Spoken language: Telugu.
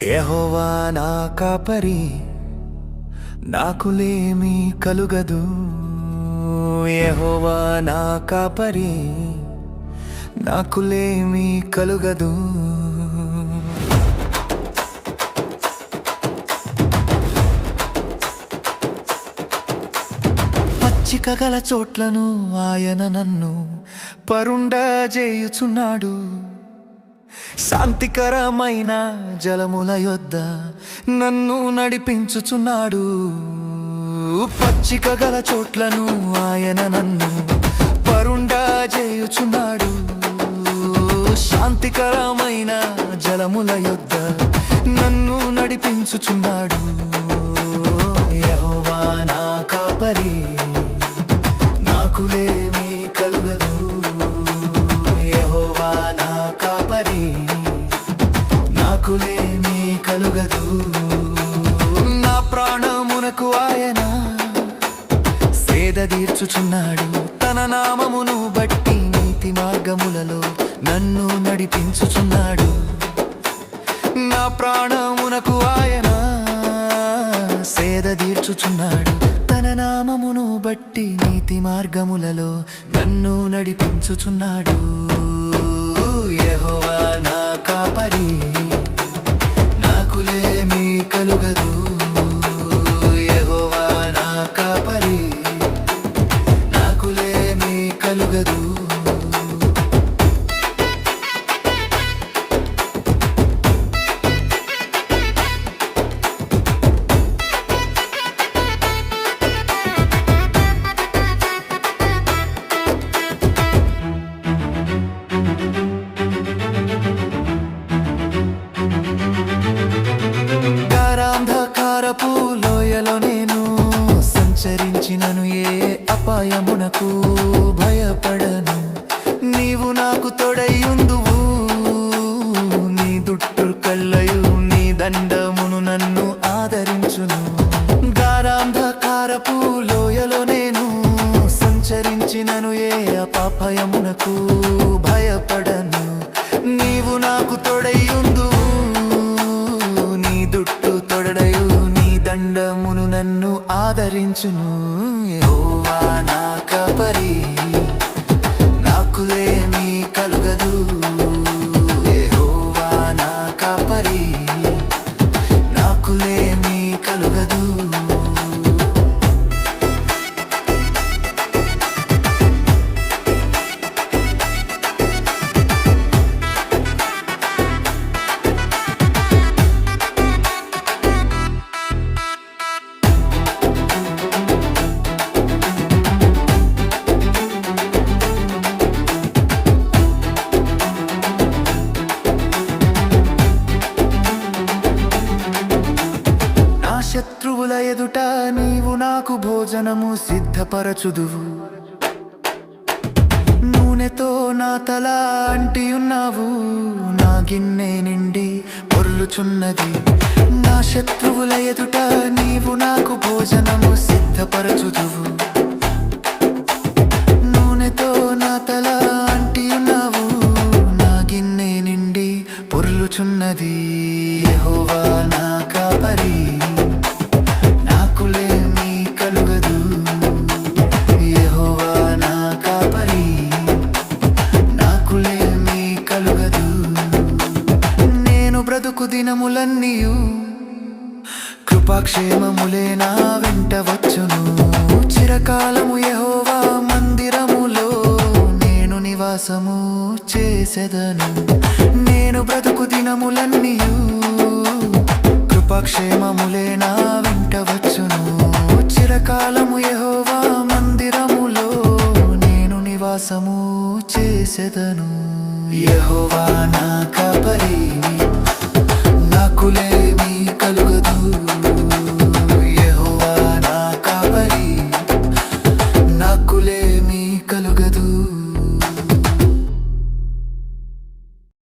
యెహోవా నా కాపరి, నాకులేమీ కలుగదు. యెహోవా నా కాపరి, నాకులేమీ కలుగదు. పచ్చిక గల చోట్లను ఆయన నన్ను పరుండజేయుచున్నాడు. శాంతికరమైన జలముల యొద్ద నన్ను నడిపించుచున్నాడు. పచ్చిక గల చోట్లను ఆయన నన్ను పరుండజేయుచున్నాడు. శాంతికరమైన జలముల యొద్ద నన్ను నడిపించుచున్నాడు. యెహోవా నా కాపరి, నాకులేమీ కలుగదు. యెహోవా నా కాపరి, నాకులేమీ కలుగదు. నా ప్రాణమునకు ఆయన సేద తీర్చుచున్నాడు. తన నామమును బట్టి నీతి మార్గములలో నన్ను నడిపించుచున్నాడు. నా ప్రాణమునకు ఆయన సేద తీర్చుచున్నాడు. తన నామమును బట్టి నీతి మార్గములలో నన్ను నడిపించుచున్నాడు. యెహోవా నా కాపరి, నాకులేమీ కలుగదు. యెహోవా నా కాపరి, నాకులేమీ కలుగదు. గారాంధకారపు లోయలో నేను సంచరించినను, ఏ అపాయమునకు భయపడను. నీవు నాకు తోడైయుందువు. నీ దుట్టు కళ్ళయు నీ దండమును నన్ను ఆదరించును. గారాంధకారపు లోయలో నేను సంచరించినను, ఏ అపాయమునకు భయపడను. నీవు నాకు తోడైయుందువు. నీ దుట్టు తొడడయు నీ దండమును నన్ను ఆదరించును. యెహోవా నా కాపరి, నాకులేమీ కలుగదు. యెహోవా నా కాపరి, నాకులేమీ కలుగదు. శత్రువుల ఎదుట నీవు నాకు భోజనము సిద్ధపరచుదువు. నూనెతో నా తల అంటియున్నావు. నా గిన్నె నిండి పొర్లుచున్నది. నా శత్రువుల ఎదుట నీవు నాకు భోజనము సిద్ధపరచుదువు. నూనెతో నా తల అంటియున్నావు. నా గిన్నె నిండి పొర్లుచున్నది. యెహోవా నా కాపరి, నాకులేమీ కలుగదు. యెహోవా నా కాపరి, నాకులేమీ కలుగదు. నేను బ్రతుకు దినములన్నీయు కృపాక్షేమములే నా వెంట వచ్చును. చిరకాలము యెహోవా మందిరములో నేను నివాసము చేసెదను. నేను బ్రతుకు దినములన్నీయు కృపాక్షేమములే నా వెంట వచ్చును. చిరకాలము యెహోవా మందిరములో నేను నివాసము చేసెదను. యెహోవా నా కాపరి,